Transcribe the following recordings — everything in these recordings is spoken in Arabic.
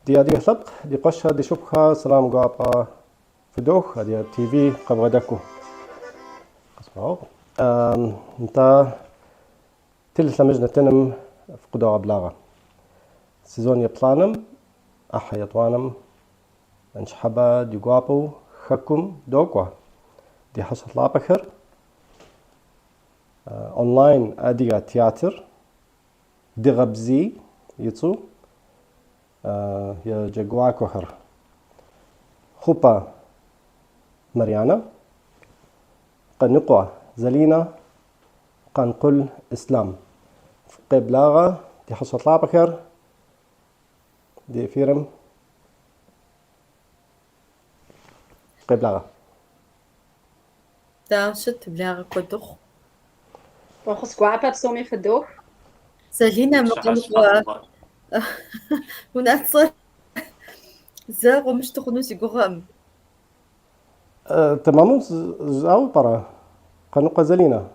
دي خلق دي قشة دي شبكة سلام قابا فدوخ دي تي في قبغدكو قصباو انت تلت لمجنة تنم فقدو أبلاغة سيزون يبطلانم أحا يطوانم انشحبا دي قابو خكم دوكوا دي حصة لابخر أونلاين أديغا تياتر دي غبزي يتسو يا جاقوا كوخر خوبا مريانا قنقوا زلينا قنقل إسلام قبلاغة دي حصة لابخر دي فيرم قبلاغة دا شت بلاغة كدوخ وخص قوابا بسومي في الدوخ زلينا مقلقوا ونأتصر زاغ ومش تخنوسي قغم تمامون زاو برا قنقوا زلينا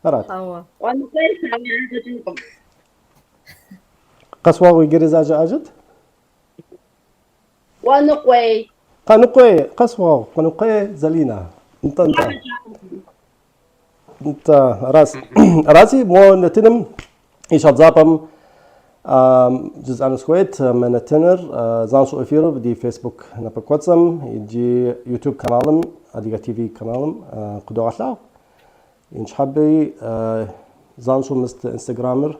أراد هوا وانا قيل سامي عندكم قصوا ويجري زاجة أجد وانا قوي قنقوا قنقوا زلينا انت راسي مو نتنم إيش هتزابم جزء عن سويت من التنر زانسو افيرو بدي فيسبوك نبقوتسم يجي يوتيوب كانالم اديغا تي في كانالم قدو اطلع انش حبي زانسو مست انستغرامر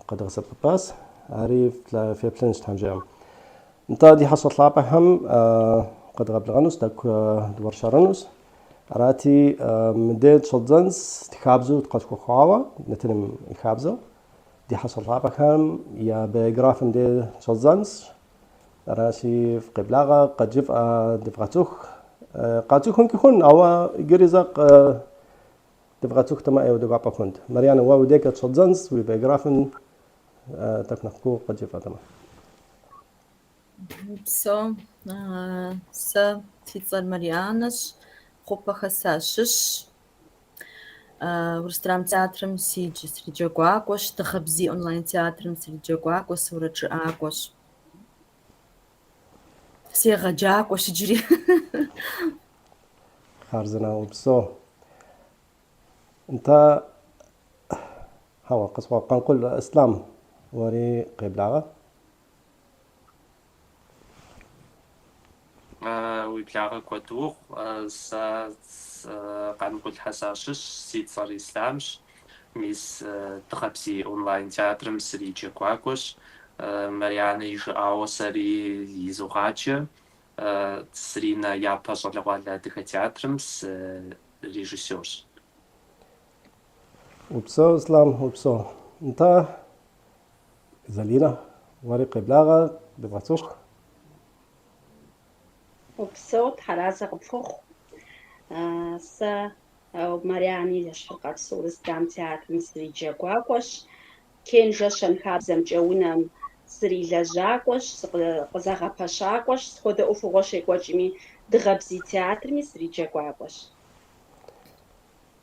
قد غسب باس عارف في بلانش تام جام انت دي حصل لابهم قد غبل غنوس داك دور شارنوس راتي مديت صدزنس تخابزو تقاسكو خواوا نتنم يخابزو دي حصل لابهم يا بجرافن دي صدزنس راسي في قبلاغة قد جف دفغاتوخ قاتوخ كون او جريزاق دفغاتوخ تما ايو دقاقا كنت مريانا واو ديك صدزنس وي بجرافن تكنقو قد جف تما بسو سا تيتصال مريانش خوبا خساشش ورسترام театром сиджи среди гуакош тахабзи онлайн театром среди гуакош ураджи акош все гаджакош джри خارزنا وبسو انت هوا قصوا قنقل اسلام وري قبلاغة ويبلاغة كودوغ قنقل حساشش سيت صار إسلامش ميس تخبسي أونلاين تياترم سري جاكواكوش مريانا يجي آو سري يزوغاتشا سرينا يابا صلغوالا دخا تياترم س ريجيسيورش وبسو اسلام وبسو انت زلينا وري قبلاغة دبغتوخ وبصوت حراسة قفوخ سا أو مرياني يشفقات سورس دام تياتر مصري جاكواكوش كين جاشن خابزم جاونم سري لجاكوش قزاغا باشاكوش سخودة أفوغوش يكوشمي دغبزي تياتر مصري جاكواكوش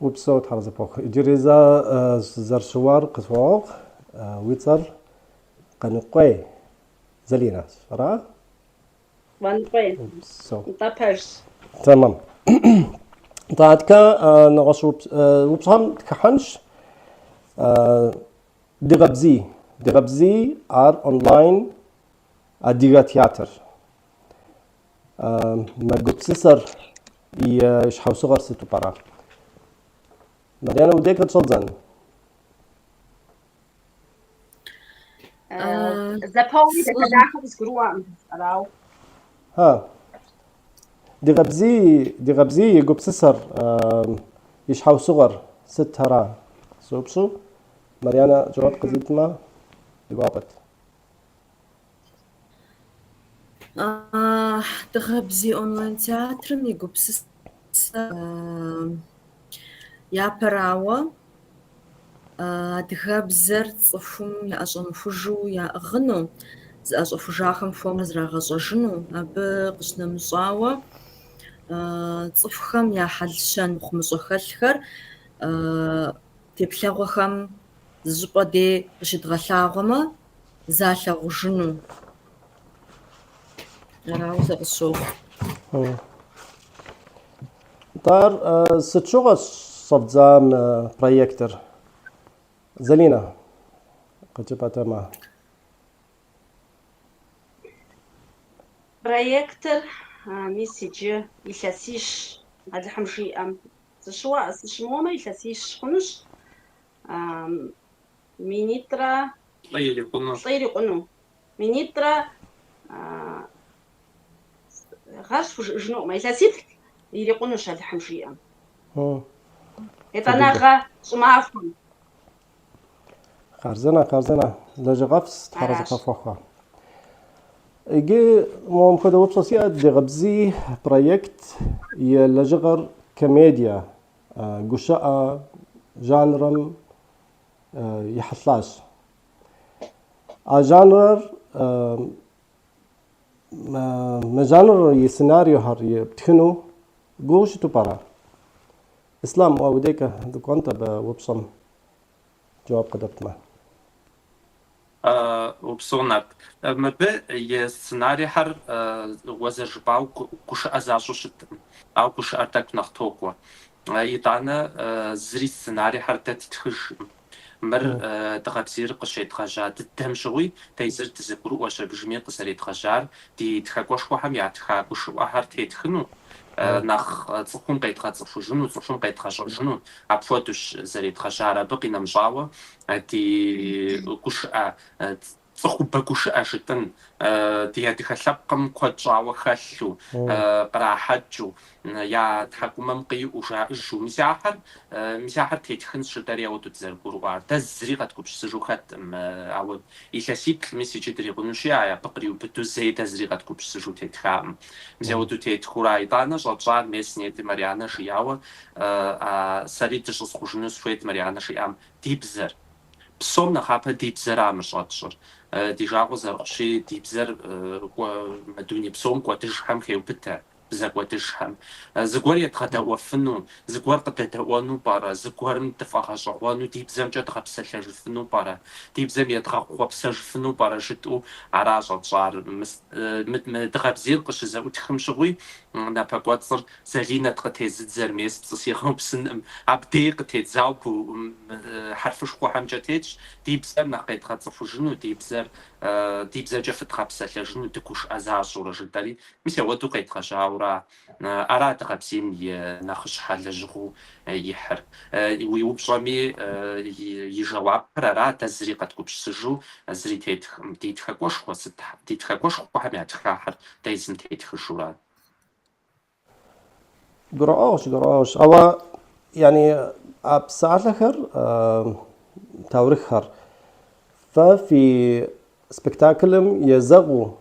وبسو حرزة بوخ جريزا زرشوار قصواغ ويتصر قنقوي زلينا راه وانقوي وبسو انتا برش تمام طاعتك نغشو وبصهم كحنش دغبزي ار اونلاين اديغا تياتر ما قلت سسر يشحو صغر ستو برا مريانا وديك تصدزن زبوني دكداخل سكروان أراو ها دغبزي يقب سسر يشحو صغر ست هرا سوبسو مريانا جواب قزيت ما دقابت تخبزي أونلاين театром يقبس يا براوة تخبزر تصفم يا أشنفجو يا أغنو زأشنفجاخم فوم زراغشجنو أب قشنا مشاوة تصفخم يا حلشان خمسوخلخر تبلغوخم زبا دي بشدغلاغما залъэгъужыну. Арауэ сэ къысщохъу. Dar sıt şuğa şabzam proyektör. Zelina. Kaçıpatama. Проектор месседжи илъэсищ алыхьым жиӏэм зыщыуа сыщымыуэмэ илъэсищ хъунущ. Минитӏрэ лӏыр икъуну. Минитӏрэ гъэр схужыӏыжынукъым. Илъэситӏ ирикъунущ алыхьым жиӏэм. Етӏанагъэ щӏымахуэм. Хъарзынэ. Лэжьыгъэфс тхьэрызыкъэфуэхъуа. Иги мухъуэдэ упщӏэ сиӏэт дегъэбзи проект и лэжьыгъэр комедие гущыӏэ жанрым ихьылӏащ. А жанрыр мы жанр и сценариехэр птхыну гугъу щыту пӏэрэ? Ислам удейкӏэ дыкӏуэнтэ упщӏэм жэуап къыдэптмэ. Упсонат. Мыбы и сценарийхэр уэзэжыпӏауэ гушыӏэ защӏэу щытым. Ауэ гушыӏэр тӏэкӏу нэхъ токӏуэ. Итӏанэ зыри сценарийхэр дэ титхыжкъым. Мыр дыгъэбзийр къыщедгъэжьа дыдэм щыгъуи тезыр дызэгурыӏуэщ абыжыми къызэридгъэжьар ди тхакӏуэшхуэхэм ятха гушыӏуэхэр тетхыну, нэхъ цӏыхум къедгъэцӏыхужыну, цӏыхум къедгъэщӏэжыну апхуэдущ зэридгъэжьар. Абы къинэмыщӏауэ ди гушыӏэ цӏыхубэ гушыӏэ жытӏын ди адыгэ лъэпкъым куэд щӏауэ хэлъу, кърахьэкӏыу, я тхьэкӏумэм къиӏэу жаӏыжу мис ахьэр тетхын щытӏэри ауэду дызэрыгурыӏуар. Дэ зыри къэдгупсысыжу хэткъым. Ауэ илъэсиплӏми си дрикъуну щиӏэ, абы къриубыду зэи дэ зыри къэдгупсысыжу тетхакъым. Мис ауэду тетхура. Итӏанэ щӏэтщӏар местни ди Марьянэ жиӏауэ сэри дыщӏысхъужыну схуейт Марьянэ жиӏам. Ди бзэр. Псом нэхъапэ ди бзэра мыщӏэтщӏыр. Ди жагъуэ зэрыӏущи ди бзэр мы дуней псом кӏуэдыжхэм хеубыдэ. Бзэ кӏуэдыжхэм. Зыгуэр едгъэдэӏуэфыну, зыгуэр къыдэдэӏуэну пӏэрэ, зыгуэрым дыфӏэгъэщӏэгъуэну, ди бзэмкӏэ дгъэпсэлъэжыфыну пӏэрэ, ди бзэм едгъэхъуэпсэжыфыну пӏэрэ жытӏу ара щӏэтщӏар. Мы дыгъэбзийр къыщызэӏутхым щыгъуи напэ кӏуэцӏыр Залинэт къытезыдзэр мес пцӏы сигъэупсынӏым. Абдей къытедзауэ хьэрфышхуэхьэмкӏэ тетщ. Ди бзэм нэхъ къедгъэцӏыхужыну, ди бзэкӏэ фыдгъэпсэлъэжыну, дыгушыӏэ защӏэурэ жытӏэри мис ауэду къедгъэжьауэра. Ара дыгъэбзийм и нэхъыщхьэ лэжьыгъэу ихьыр. Уи упщӏэми и жэуапыр ара, дэ зыри къэдгупсысыжу зыри тетхкъым. Ди тхакӏуэшхуэхэм я тхахьэр дэ езым тетхыжура. جرأوش أو يعني بساعتها تاريخها ففي سبكتاكلم يزغو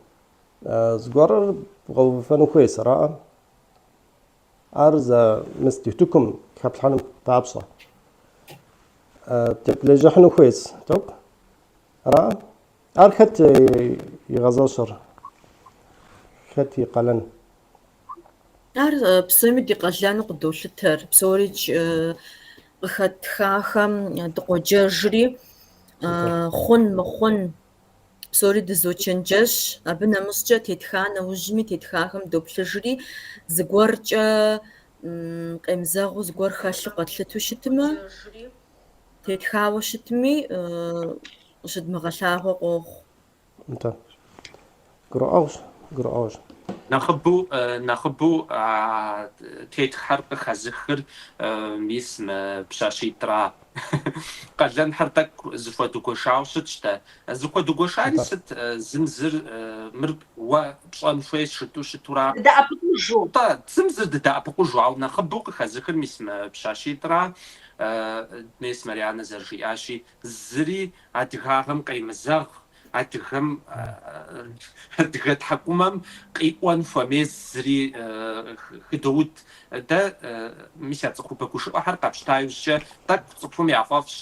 زغر بغو فنو كويس رأى أرز مستيتكم كابل حنم تعبصة تبلج حنو كويس توب رأى أرخت يغزاشر خت يقلن ар псоми ди къалэну къыдолъытэр, псори къыхэтхахэм дыкъоджэжри, хъун мыхъун псори дызочэнджэщ, абы нэмыщӏкӏэ тетха нэужьми тетхахэм доплъыжри, зыгуэркӏэ къемызэгъыу зыгуэр хэлъу къэтлъыту щытымэ, тетхауэ щытми, щыдмыгъэлъагъуэ къохъу. جرأوش нэхъыбэу тетххэр къыхэзыхыр мис мы пщащитӏра. Къалэнхэр тӏэкӏу зыхуэдыгуэшауэ щытщ-тӏэ. Зыхуэдыгуэшари сыт? Зым зыр мыр уэ пщӏэн хуейщ щытура. Дыдэӏэпыкъужу. Зым зыр дыдэӏэпыкъужу, ауэ нэхъыбэу къыхэзыхыр мис мы пщащитӏра. Мес Марьянэ зэрыжиӏащи, зыри адыгагъэм къемызэгъ, адыгэ тхьэкӏумэм къиӏуэн хуэмес зыри хыдоуд. Дэ мис я цӏыхубэ гушыӏуэхьэр къэпщта иужькӏэ тӏэкӏу цӏыхум яфӏэфӏщ.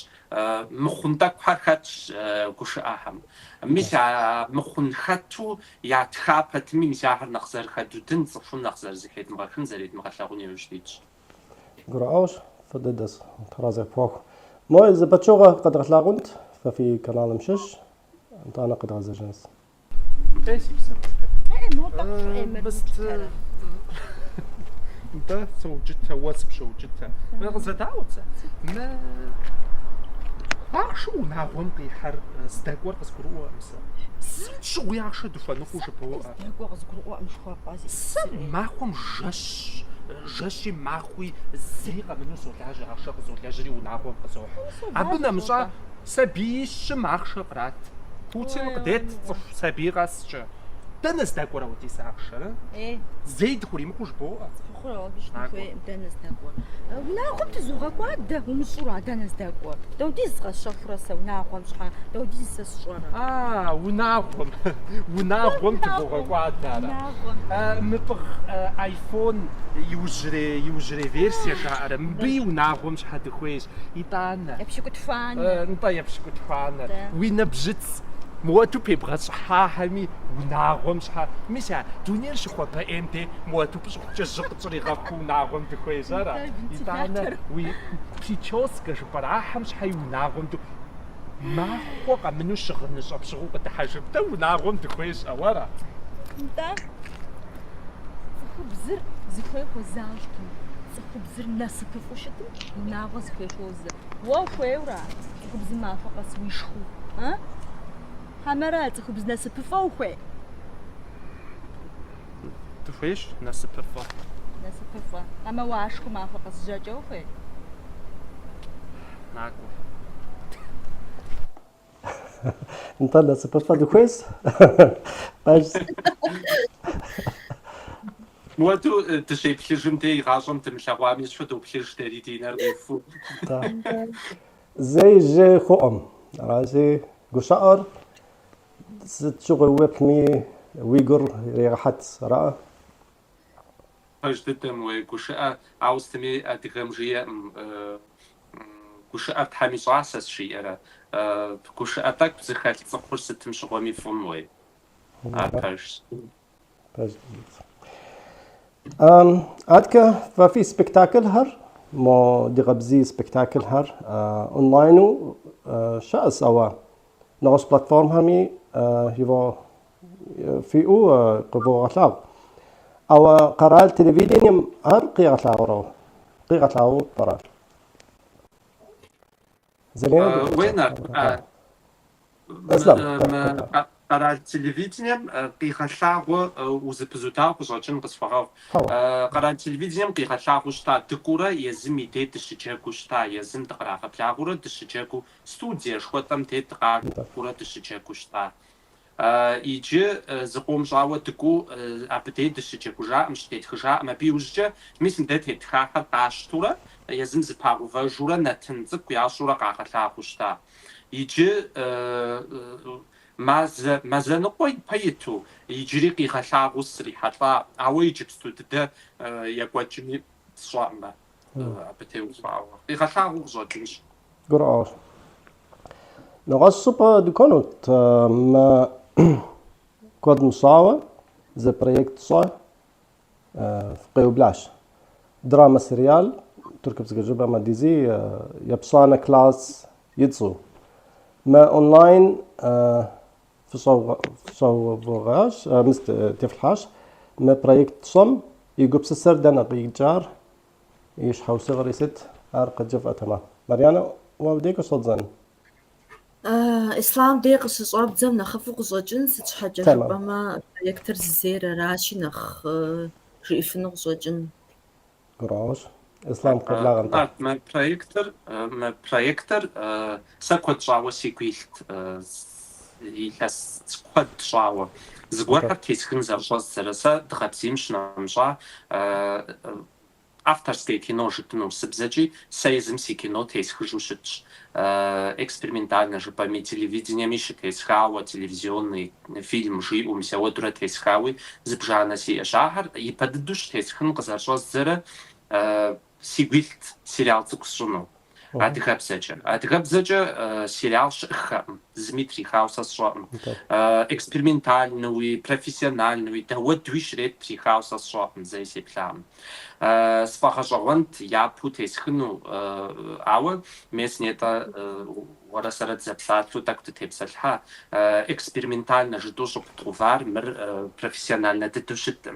Мыхъун тӏэкӏухьэр хэтщ гушыӏэхэм. Мис а мыхъун хэту ятха пэтми мис ахэр нэхъ зэрыхэдудын, цӏыхум нэхъ зэрызыхедмыгъэхын, зэридмыгъэлъэгъун иужь дитщ. جرأوش فددس ترازق فوق. ما إذا بتشوغا قد غلاقنت ففي قناة مشش أنت أنا قد غزة جنس بس انت سوجتها واسب شوجتها ما غزة دعوت ما شو نعوم قيحر ستاكور قسكروا امسا شو يعشى دفنقو شبوا ستاكور قسكروا مش خاص ما خوم جشي ما خوي زريقه منو سوتاج عشق سوتاجري ونعوم قصوح عبنا مشا سبيش ما خشقرات توتين قديت سبيغاس دنس داكور ودي ساخشر ايه زيد خوري مخوش بو خورا باش نخوي دنس داكور وناخم تزوغا كوادا ومشورا دنس داكور دو ديزغا الشفرة وناخم شحا دو ديز الشورا وناخم تزوغا كوادا مبغ ايفون يوجري فيرسيا شعر مبي وناخم شحا دخويش يطان يبشي كنت فان نطا يبشي كنت فان وين بجت مواتو بيبغى صحا حمي وناغم صحا مشا دونير شخوا با ام دي مواتو بش جزق طريقه كو ناغم بخويزارا يطانا وي بيتشوسك جبرا حمش حي وناغم دو ما خوقا منو شغل نصب شغل قد حاجب تو ناغم بخويز اورا انت بزر زخوي خوزاجكي بزر ناس كفوشتم ناغز خوي خوز واو خويورا بزر ما فقس ويشخو ها حمرات خبز ناس بفوخي تفيش ناس بفا اما واشكو ما فقس جاجوخي ناكو انت ناس بفا دو كويس باش مواتو تشي بليجمتي غاجم تمشاوامي شفتو بليج تاري دينار وفو زي جي خوم راسي قشعر ست شغل ويبني ويجر ريحت رأى جدا وكوشاء عاوزتمي أدغمجية كوشاء تحمي صعصة شيء أنا كوشاء تاك بزخات تصفر ستم شغومي فموي باش عادك ففي سبكتاكل هر مو دي غبزي سبكتاكل هر اونلاينو شاس أوا نغش بلاتفورم همي يبغى فيو قبوا غلاو أو قرار تلفزيون هر قيغلاو قرار زين وين قرار التلفزيون قيغلاو وزبزوتا وزوجين قصفاو قرار التلفزيون قيغلاو شتا دكورة يزم يديت الشجاكو شتا يزم تقرا قبلاغورة الشجاكو ستوديا شوتم تيت تقرا كورة الشجاكو شتا يجي زقوم جاوة تكو أبديت الشجاكو جا مش تيتخجا ما بيوجا مثل ده تيتخاها قاشتورة يزم زباغو فجورة نتنزق وياشورة قاقلاغو شتا يجي مازنقوي بايتو يجري قيغلاغو السريحة أو يجبستو ده يقوجني صعمة أبديو صعوة قيغلاغو زوجيش قرار نغصب دكانوت ما كود مصاوة زي بروجكت صا في قيو بلاش دراما سريال تركب تجربة ما ديزي يبصانا كلاس يتصو ما اونلاين في صو فوغاش مست تفلحاش ما بروجكت صم يقوب سسر دانا بيجار يش حوسي غريست أرق جفأ تمام مريانا وابديك صدزان إسلام ديق صعب زمنا خفوق زوجين ستحاجة ربما يكتر زير راشي نخ ريف نغزوجين قراش إسلام قبل غنطة ما برايكتر ساكوت جاوة سيكويلت يلاس سكوت جاوة زغوار تيسكن زرجاز سرسا دخبسيمش نامجا автор кино житну сбзаджи сайзм кино тесхжу шитч экспериментально же по телевидению мишит тесхава телевизионный фильм жи умся одра тесхави збжана си шахар и поддуш тесхн казаршос зера сигвилт сериал цуксуну Адыгабзаджа сериал шхам Дмитрий Хаусас шам экспериментальный, профессиональный, да вот движет при Хаусас шам за эти планы. Сфахажавант я путаюсь хну, ава местные это ورسرت زبساتو так тепсалха экспериментально жду чтобы трувар мир профессионально дедушит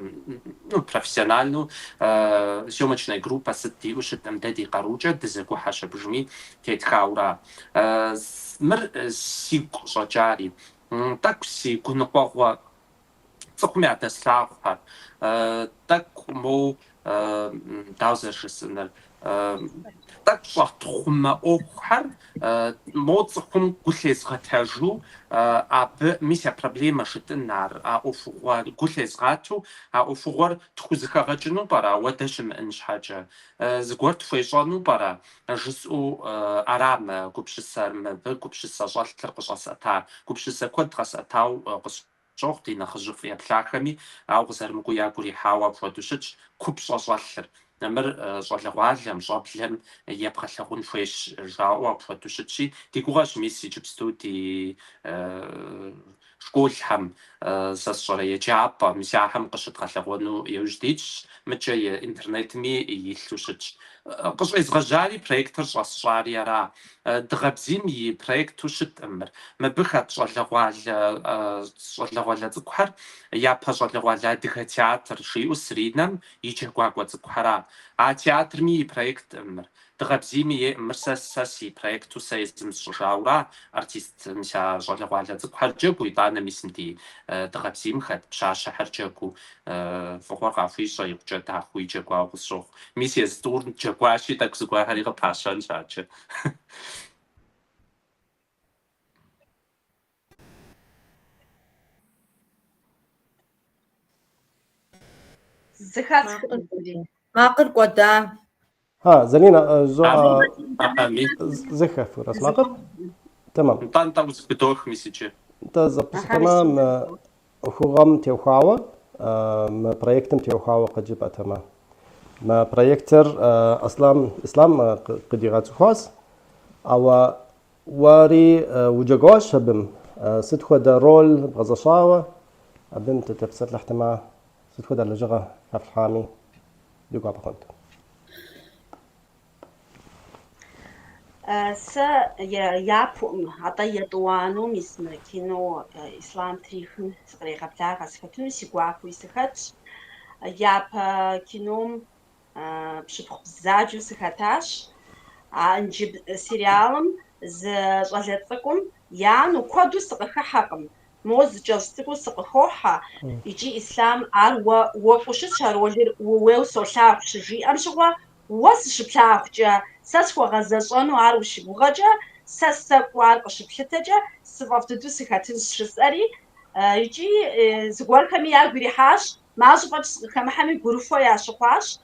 ну профессиональную съемочная группа сдиушит там дади каруча дезеку хаша бжми тетхаура мир сик сочари так сику нопахва цохмята славха так мо таузершсэнэр так шахтхума оххар моцхум гулэсгатажу аб мися проблема шитнар офугвар гулэсгату офугвар тхузхагачну пара вадэшим эншхаджа згорт фэшану пара жису арам гупшисарм гупшиса жалтлар qışasata гупшиса код qasatau жохти нахжуф яплахами аугсармгу ягури хава продушич купшашаллер намер шаллагвалам шаблам япхаллагун фэш жао продушичи дигураш месседж студи школхам сасшара яжапа мисяхам qışıtqalлагуну юждич мча интернетми илушич qış'ezğejari проектыр ş'asş'ariara dğabzim yi проекту şıt'ımır mıbıxat ş'alлагъуалэ цӏыкӏухэр япэ щӏалэгъуалэ адыгэ театр шиӏэу сринэм иджэгуакӏуэ цӏыкӏухэра а театрми и проектымыр дгъабзими еӏымыр сэ си проекту сэ езым сщӏыжаура артист мыся щӏалэгъуалэ цӏыкӏухэр джэгу итӏанэ мисым ди дгъабзим хэт пщащэхьэр джэгу фӏыгъуэр къахуищӏэ икъукӏэ дахэу и джэгуауэ къысщохъу мис езыр джэгуащи тӏэкӏу зыгуэрхэри къыпащэн щаджэ. Макъыр кӏуэда. زنينة زو Ами, زخة فرص ماقر تمام тӏантӏэ узбыдох мисычы. انت زبطتما خوغم تيوخاوة ما проектم تيوخاوة قد جبتما ما проектر اسلام قديغات خاص او واري وجاغوش بم ستخو دا رول بغزشاوة بنت تبسط لحتما ستخو دا لجغة في الحامي يقع بخونت سا يابوم عطا يدوانو ميسم كينو إسلام تاريخن سقري قبلا غاسفتون سيقوافو يسخاتش يابا كينوم بشبخ بزاجو سخاتاش نجيب سيريالم زغالتكم يانو كودو سقخا حقم موز جاستكو سقخوحا يجي إسلام عال وفوشت شارولير وويو سوشاف شجي أمشغوا وس شبشاف جا ساسوا غزاشانو عارو شبوغاجا ساسوا عارو شبشتاجا سفافتدو سخاتن شساري يجي زغوال كمي يالبري حاش ماجبات كمحامي غروفو ياشقواش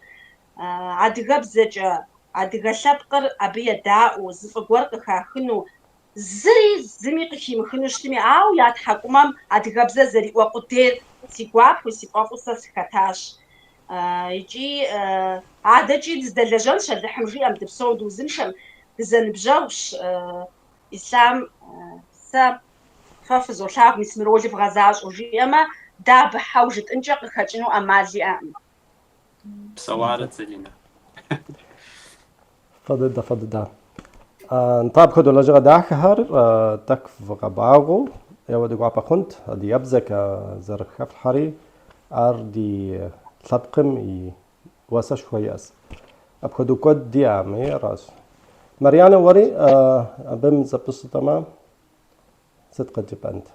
عدغاب زجا عدغا شابقر أبيا داو زفقوار قخاخنو زري زمي قخيم خنوشتمي عاو ياتحاكمام عدغاب زري وقدير سيقواف وسيقوافو ساسخاتاش يجي عادجي دزدلجان شد حمجي أم دبسود وزنشم دزنبجاوش إسلام سا فافزو شاف مسمرولي بغزاج وجي أما دا بحوجة انجا قخاجنو أمالي أم بسوارة زلينا. فضل دا نطاب خدو لجغة داخهر تك فغباغو يودي قوابا خنت دي يبزك زرق خف الحري ار دي تلبقم واسا شوياس أبخدو كود دي عامي راس مريانا وري أبم زبطس تمام صدق جب أنت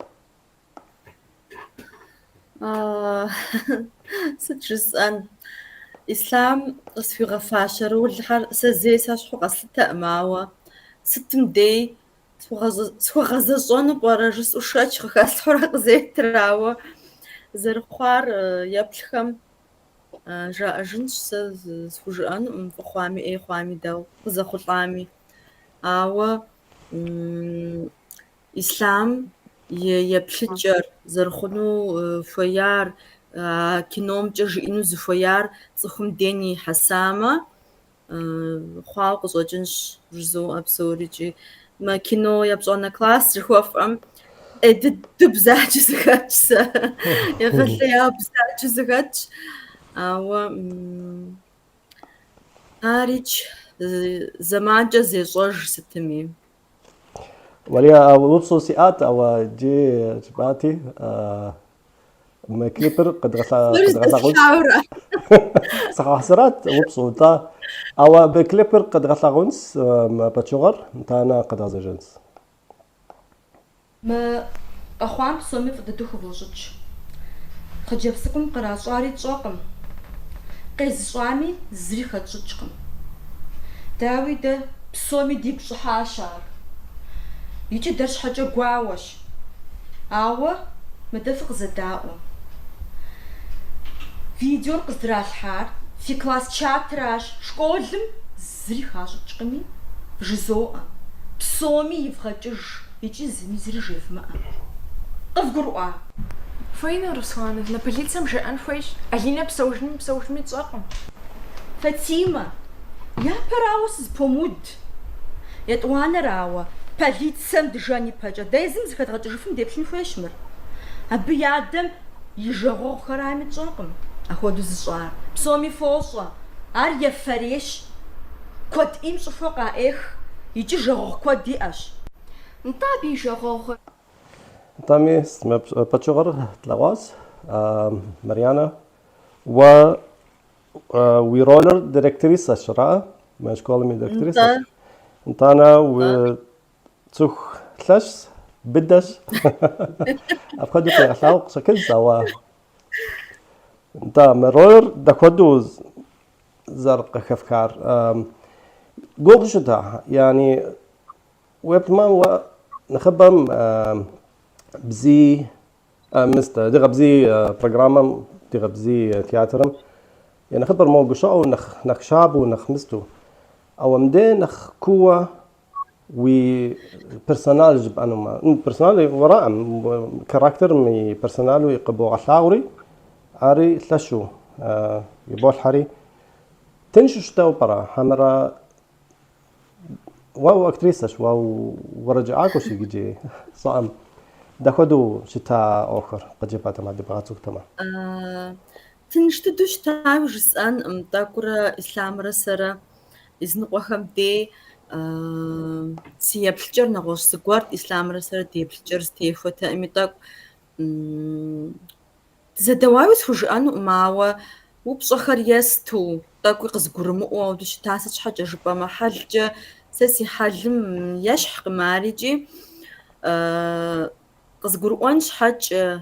ستجز أن إسلام أسفيغ فاشر والحر سزيسا شو قصة ماوا ستم دي سو غزجون برجس وشاش خاص حرق زيت راوا زرخوار يبلخم جاء جنش سوجان فخوامي اي خوامي داو زخطامي او اسلام يبلجر زرخنو فيار كينوم جينو زفيار صخم ديني حسامه خواو قزوجنش رزو ابسوريجي ما كينو يبزونا كلاس رخوفم دبزاج زغاتش يغلي بزاج زغاتش او اريج زمان جزي صوج ستمي وليا وبصو سيئات أو جي جباتي ما كليبر قد غسا غوز حاورة صح حسرات وبصو تا أو بكليبر قد غسا غوز ما بتشغر تانا قد غزا جنس ما أخوان بصومي فددو خبوزج خجبسكم قراصاري تشوقم قيز شوامي زري خدشجكم داوي ده بصومي ديك شحاشار يجي درش حاجة قواوش آوة مدفق زداؤه فيديو قزراش حار في كلاس شاتراش شكولم زري خاشجكمي بجزوء بصومي يفخجج يجي زمي زري جيف ماء أفقروا فين رسوان لبليتسم جان فيش ألينا بسوجني تساقم فاتيمة يا براوس بومود يتوانا راوا بليتسم دجاني باجا دايزم زكات غتجفم ديبشن فيشمر أبي يادم يجغو خرامي تساقم أخوادو زصار بصومي فوصا عار يفريش كود إمس فوقا إخ يجي جغو كود دي أش نطابي جغوخ تامي بتشغر تلاواز مريانا و ويرولر ديركتريس أشراء ما شكول مي ديركتريس انتانا و تسوخ ثلاث بدش أفكادو في أخلاق شكل سوا انت مرور دكودو زرق كفكار قوق شتا يعني ويب ما نخبم بزي مست دغ بزي برنامج دغ بزي تياترم يعني خبر مو قشاو نخ شاب ونخ مستو او مدي نخ كوا وي بيرسوناج بانو ما بيرسونال وراء كاركتر مي بيرسونال يقبو عثاوري اري ثلشو يبول حري تنشو شتاو برا حمرا واو اكتريسش واو ورجعاكو شي جي صام داخدو شتا اخر قجبات ما دبغاتو تمام تنشتدو شتا جسان تاكورا اسلام رسرا ازنقوخم دي سيابلجر نغوش سقوارت اسلام رسرا ديبلجر ستيفوتا اميتاك تزدواوس فوجان ماوا وبصخر يستو تاكو قزقرمو دوش تاسج حاجة جبا محل ساسي حجم يشحق ماريجي قزقروانش حاج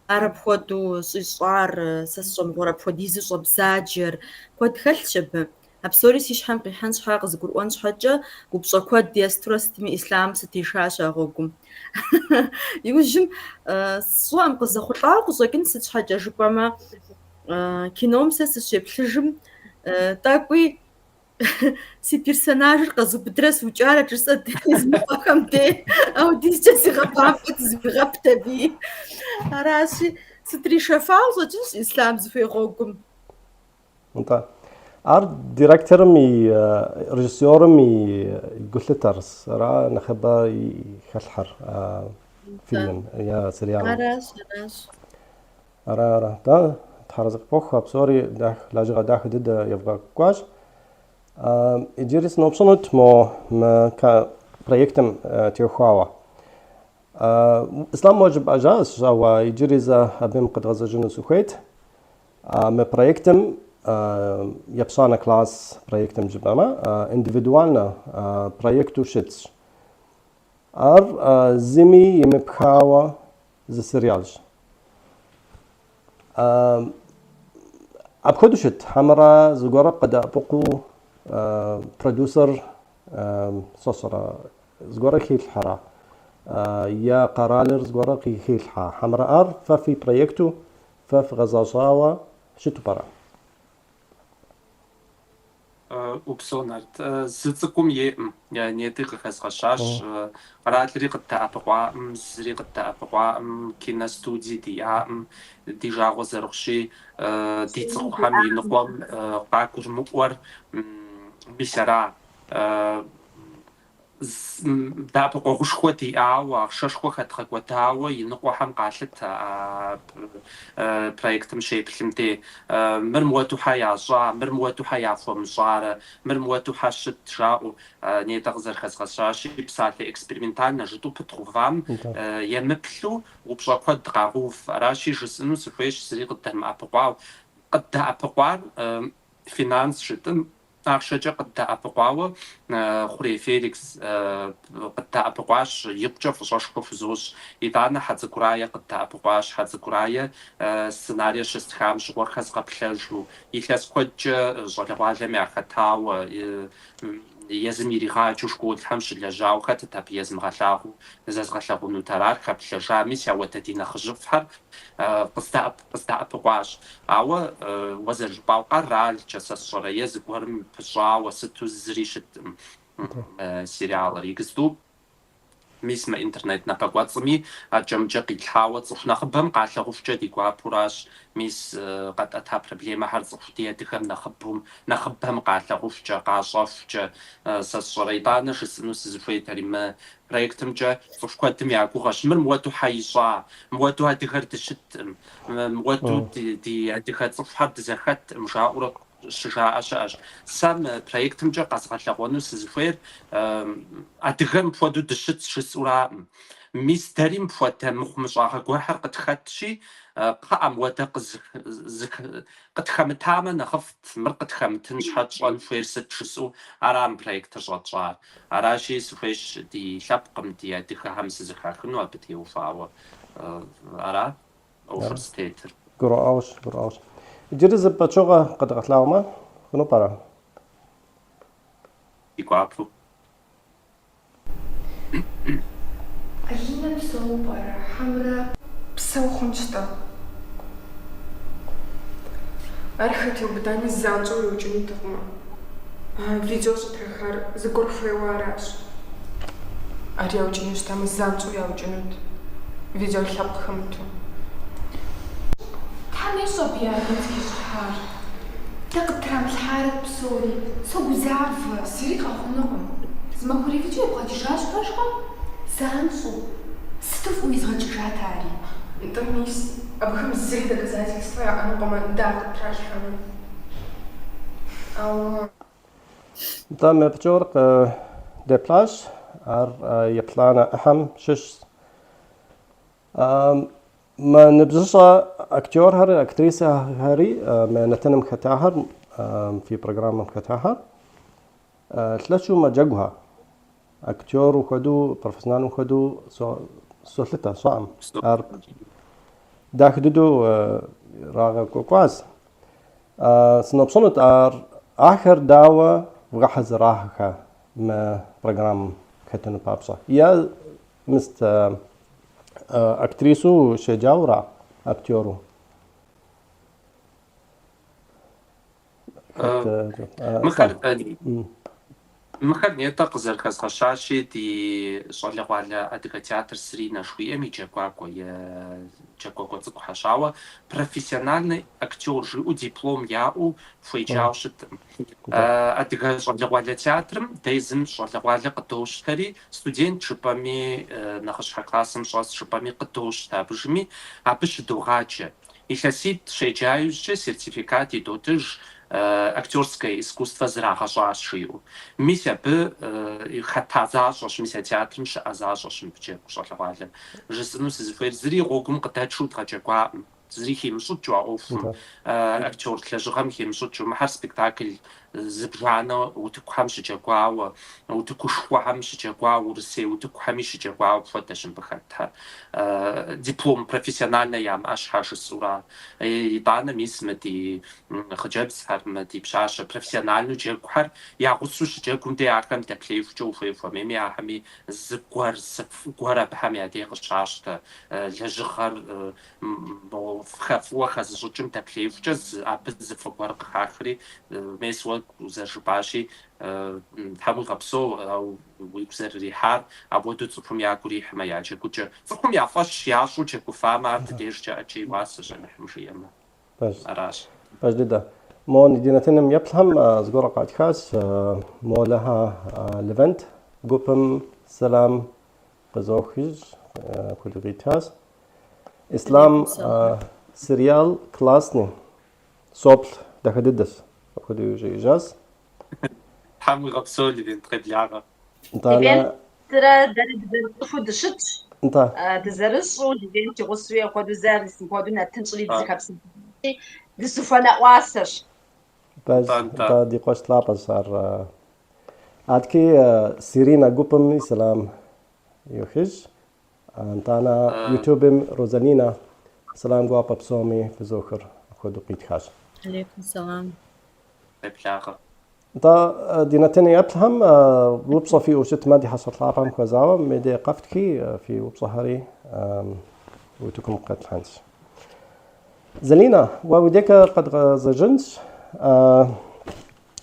عرب خودو صار ساسوم غرب خوديزي صوب ساجر كود خلشب أبصوري سيش حم قيحانش حاق قزقروانش حاجة وبصو كود ديستروستمي إسلام ستيشاشا غوكم يوجم سوام قزقوطاو قزقين سيش حاجة جبا كينوم ساسش يبلجم تاكوي سي بيرسوناج قزبدرس وجارة جسد زمقام دي أو ديس جسي غبافت زبغبت بي راسي ستري شفاوز جنس إسلام زفي غوكم انت ار ديريكتور مي ريجيسور مي قلترس را نخبا يخلحر فيلم يا سريان راش را تا تحرزق بوخ بسوري داخ لاجغا داخ ضد يبغى كواش إجريس نوبسونت ما كبروجكتم تيوخاوا إسلام واجب أجاز أو إجريز أبيم قد غزة جنوس وخيت ما بروجكتم يبصانا كلاس بروجكتم جبما إنديفيدوالنا بروجكتو شيتس زمي يمبخاوا زي سريالج أبخدو شت حمرا زغورا قد أبقو برودوسر صوصرا زغورا خيل حرا يا قرالر زغورا خيل حمرا ففي بروجكتو ففي غزاصاوا شتو برا وبسونارت زتكم يم يعني تيق خسخشاش قرات لي قد تابقوا زري قد تابقوا كينا ستودي ديا ديجا غزرخشي دي تصحى من نقوم قاكوج مقور بشرع дапӏыкъуэгъушхуэ диӏауэ, ахъшэшхуэ хэдгъэкӏуэдауэ и ныкъуэхэм къалъытэ проектым щеплъым де мыр мыуэдухьэ ящӏа, мыр мыуэдухьэ яхуэмыщӏарэ, мыр мыуэдухьэ щыт жаӏэу нетӏэ къызэрыхэзгъэщащи псалъэ экспериментально жытӏу пытхъувам емыплъу упщӏэ куэд къагъув. Аращи жысӏэну сыхуейщ зыри къыддэмыӏэпыкъуауэ. Къыддэӏэпыкъуар финанс щытым ахъшэкӏэ къыддэӏэпыкъуауэ Хъурей Феликс къыддэӏэпыкъуащ, икъукӏэ фӏыщӏэшхуэ хузощ. Итӏанэ Хьэцӏыкӏурайе къыддэӏэпыкъуащ. Хьэцӏыкӏурайе сценарие щыстхам щӏыгъуэр хэзгъэплъэжу, илъэс куэдкӏэ щӏалэгъуалэм яхэтауэ, езым иригъаджэу школхэм щылэжьауэ хэтт абы езмыгъэлъагъуу зэзгъэлъэгъунут арар хэплъэжами сяуэтэ ди нэхъыжьыфӏхэр къыздэӏэпыкъуащ. Ауэ уэ зэрыжыпӏауэ къэралкӏэ сэ сщӏэрэ е зыгуэрым пыщӏауэ сыту зыри щытым сериалыр. Иджыпсту мис мы интернет напэкӏуэцӏми ӏэкӏэмыкӏэ къилъхьауэ цӏыху нэхъыбэм къалъэгъуфкӏэ ди гуапэуращ. Мис къэтӏэта проблемэхэр цӏыху ди адыгэм нэхъыбэм къалъэгъуфкӏэ, къащӏэфкӏэ сэ сщӏэрэ. Итӏанэ жысӏэну сызыхуейтэри мы проектымкӏэ цӏыху куэдым я гугъэщ. Мыр мыуэду хьэищӏа, мыуэду адыгэр дыщытӏым, мыуэду ди адыгэ цӏыхухэр дызэхэтӏым жаӏэурэ щыжаӏэ щыӏэщ. Сэ мы проектымкӏэ къэзгъэлъэгъуэну сызыхуейр адыгэм пхуэдэу дыщыт жысӏэураӏым. Мис дэри мыпхуэдэ мыхъумыщӏагъэ гуэрхэр къытхэтщи, кхъыӏэ мыуэдэ къытхэмытамэ нэхъыфӏт, мыр къытхэмытын щхьэ тщӏэн хуейр сыт жысӏэу ара мы проектыр щӏэтщӏар. Аращи сыхуейщ ди лъэпкъым ди адыгэхэм сызыхахыну абы теухуауэ. Ара ӏуэхур стетыр. гурауш. Иджыри зыпӏэчӏыгъэ къыдгъэлъагъумэ, хъуну пӏэрэ? Ди гуапэу. Алинэ псэу пӏэрэ, хьэмрэ псэу хъунщ-тӏэ. Ар хэт иубыдами занщӏэу йоукӏынутэкъымэ. Видео щӏытрахэр зыгуэр хуейуэ аращ. Ар яукӏыну щытамэ занщӏэу яукӏынут. Видео лъэпкъ хэмыту. Тхьэмещӏэ абы ягъэм зыхищӏыхьар? Дэ къыптрамылъхьарэ псори, согузавэ. Зыри къэхъунукъым. Зымахуэрей видео ебгъэкӏыжащ пэшхъуэм? Занщӏэу. Сыту фӏыуэ изгъэкӏыжат ари? НтӀэ мис абыхэм зыри доказательства яӏэнукъымэ, дэ ар къыптралъхьэну. Ауэ Да, мы пчёр деплаш, ар еплана ахам шиш. ما نبزش أكتور هاري أكتريسة هاري ما نتنم ختاهر في برنامج ختاهر ثلاثة ما جوها أكتور وخدو بروفيسيونال وخدو سلطة صام أر داخل دو راغ كوكواز سنبصنت أر آخر دعوة وجهز راحة ما برنامج ختن بابسا يا مست أكتريسو شجاورة أكتورو مخر نيتا قزر خزخشاشي دي شغلة أدغة تياتر سرينا شوية مي جاكوكو цыку хашауэ профессиональный актер жиӏэу диплом яӏэу фуеджауэ щытым. Адыгэ щӏалэгъуалэ театрым дезым щӏалэгъуалэ къыдощтэри студент жыпӏэми нэхъыщхьэ классым щӏэс жыпӏэми къыдощтэ абыжми абы щыдогъаджэ. Илъэситӏ щеджающэ сертификат идотыж актерское искусство зрагъэщӏащ жиӏэу. Мис абы хэта защӏэщ, мис а театрым щыӏэ защӏэщ мыбыкӏэ щӏалэгъуалэм. Жысӏэну сызыхуейр зыри гъуэгум къыдэчу дгъэджэгуаӏым. Зыри химыщӏыкӏыу а ӏуэхум актер лэжьыгъэм химыщӏыкӏыу мыхьэр спектакль зыбжанэ утыкухэм щыджэгуауэ, утыкушхуэхэм щыджэгуауэ, урысей утыкухэми щыджэгуауэ пхуэдэщ мыбы хэтхэр. Диплом профессиональнэ ямыӏэ щхьэ жысӏэура. Итӏанэ мис мы ди хъыджэбзхэр, мы ди пщащэ профессиональну джэгухэр ягъусэу щыджэгум де ахэм дэплъеихукӏэ ухуей ухуэмейми ахэми зыгуэр абыхэм я деж къыщащтэ. Лэжьыгъэр фӏыуэ хэзыщӏыкӏым дэплъеихукӏэ абы зыфӏы гуэр къыхахри мес уэ узэрыжыпӏащи тхьэм уигъэпсэу уигу зэрырихьар апхуэдэу цӏыхум я гур ихьмэ я джэгукӏэ. Цӏыхум я фӏэщ ящӏу джэгуфамэ ар дыдежкӏэ ӏэджей уасэщ анахьым жиӏэмэ. Аращ. جديدة مون دينتنا يبلهم زغورة قاتخاس مولها ليفنت قوبم سلام قزوخج كودغيتاس إسلام سريال كلاسني صوبل دخددس كوديجي جاز حمي غبسولي بين تقبل انت ترى درد فودشت انت تزرسو دين تغسوي خدو زارس خدو نتنشلي تزكبس دسوفنا واسش بس انت دي قوش لابا صار عادكي سيرينا قوبم سلام يوخج انت انا يوتيوبم روزالينا سلام قوابا بسومي بزوخر خدو قيت خاش عليكم السلام تقبل انت دينتني ابلهم وبصة في وشت مادي حصلت لابهم كوزاوا مدي قفتكي في وبصة هاري وتكم قد حنس زلينا ووديك قد زجنس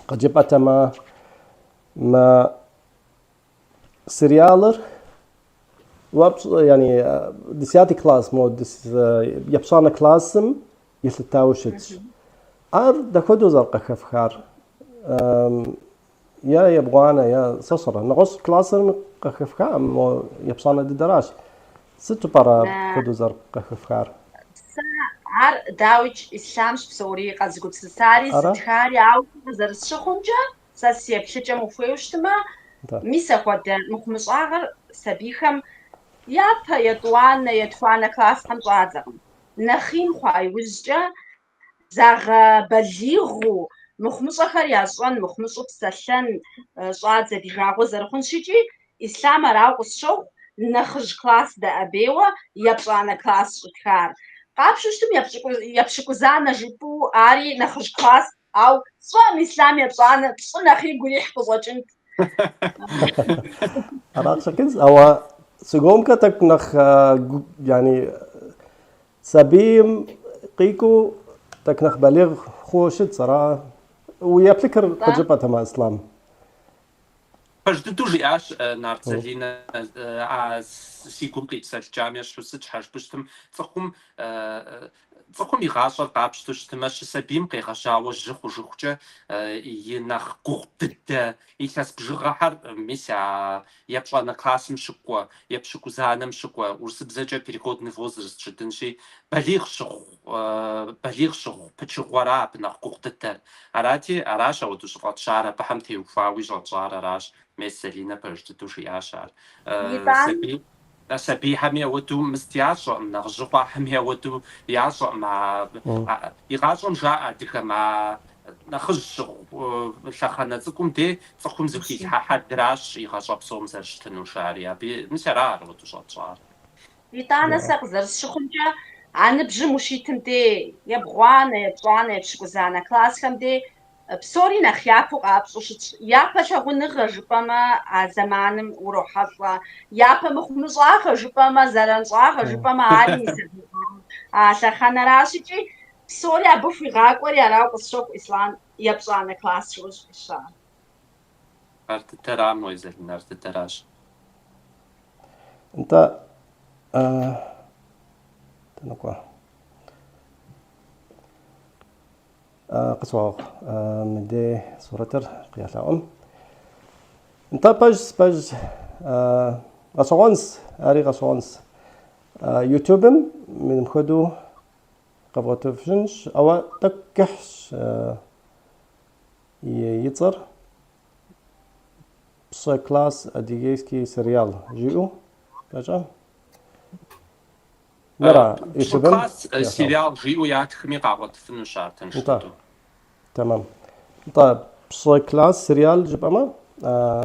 قد جبت ما سريالر وابص يعني دسياتي كلاس مو دس يبصانا كلاسم يسلتاوشت دخدو زرقة خفخار يا يبغانا يا صصرة نغص كلاسر خفخار مو يبصانا دراش ستو برا خدو زرقة خفخار عر داوج إسلامش بسوري قد قلت ساري ستخاري أو زرس شخونجا ساسيب شجع مفوشتما ميسا قد مخمش آخر سبيخم يابا يطوانا يدفعنا كلاس هم صادقم نخين خواي وزجا زاغ بليغو مخمش آخر ياسوان مخمش بسلن صاد زدي راغو زرخون شجي إسلام راغو الشوق نخج كلاس دا أبيوة يبصانا كلاس شكار قابشوشتم يبشكوزانا جيبو آري نخج كلاس أو صوام إسلام يبصانا تصنع خي قولي حفظة جنت أراك شكلز أو سقوم كتك نخ يعني سبيم قيكو تكنخ بليغ خوشت صراحة ويبلكر تجربة مع إسلام Пажды дуже аж нарцалина сикум қитсалчамия шусыч хашбыштым цахум игашар қапштыштыма шсабим қиғашауа жиху-жихуча инах гухдыдда илас бжыгахар мися япшана классым шыква япшыкузанам шыква урсыбзача переходный возраст шытынши балиг шыху пычыгвара бнах гухдыдда арати араша удушгат шара бахам теуфави жалжар араш меселина пажды дуже яшар سبي حمي ودو مستياشو نغجقا حمي ودو ياشو مع يغاشون جاء ديك مع نخج شخنا زكم دي زكم زكي حد دراش يغاشو بصوم زرشتنو شاريا بي مسرار ودو شطشار يطانا سقزر شخنجا عن بجي مشيتم دي يبغوانا يبشكوزانا كلاسكم دي بسوري نخيابو قابسوشت يابا شغونغ جبما زمانم وروحاتلا يابا مخمزاغ جبما زرنزاغ جبما عالي شخنا راشيجي بسوري أبو في غاقوري أراو قصوك إسلام يبصانا كلاس شوش إشان أرتترام ويزلين أرتتراش انت تنقوا قصوى مدي صورتر قياسة انت باج غصوانس اري غصوانس يوتيوبم من مخدو قبضة فشنش او تكحش يتصر بس كلاس اديجيسكي سريال جيو باجا مرة يوتيوبم كلاس سريال جيو ياتخمي قبضة فنشار تنشتو تمام طيب بس كلاس سريال جبما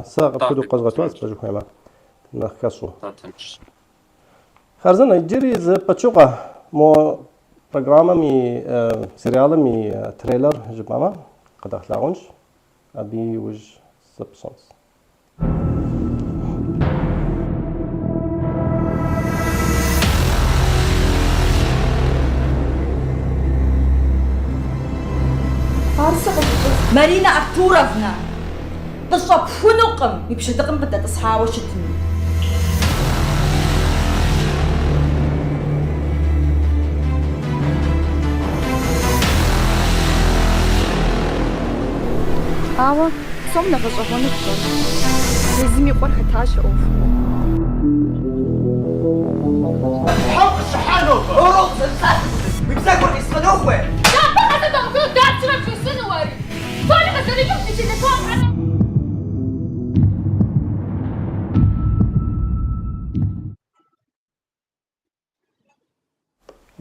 ساق كدو قزغتواز باجو خيما نخكسو خارزنا يجري ز باتشوقا مو برنامج مي سريال مي تريلر جبما قد اخلاونش ابي وج سبسونس مارينا أرتوروفنا بالصوب فنقم يبشدقم بدأ تصحى وشتني آوا псом нэгъэщӏэгъуэну пщӏэр. Езым и къуэр хэтащ а ӏуэхум. حق الشحانة أوروس الساس بيبساكوا يسخنوه لا بقى تقول دارتنا في السنواري فانا غسالي جبتي اللي فوق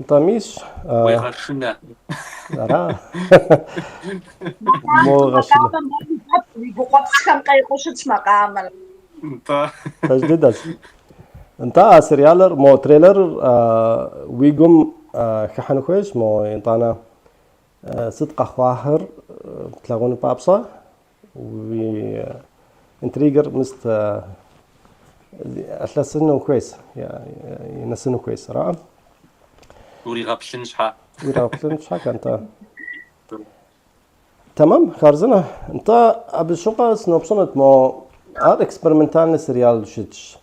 طميش ويغشنا را مو غشنا بقبسكم قيقوشت مقامل تجديد انت سريالر مو تريلر ويقوم خحن خويش مو ينطانا صدق خواهر تلاقون بابصا و انتريجر مست أثلثنه كويس يعني ينسنه كويس راه وري غبشن شحا انت تمام خارزنا انت ابي شوقا سنوبسونت مو ار اكسبيرمنتالني سريال شتش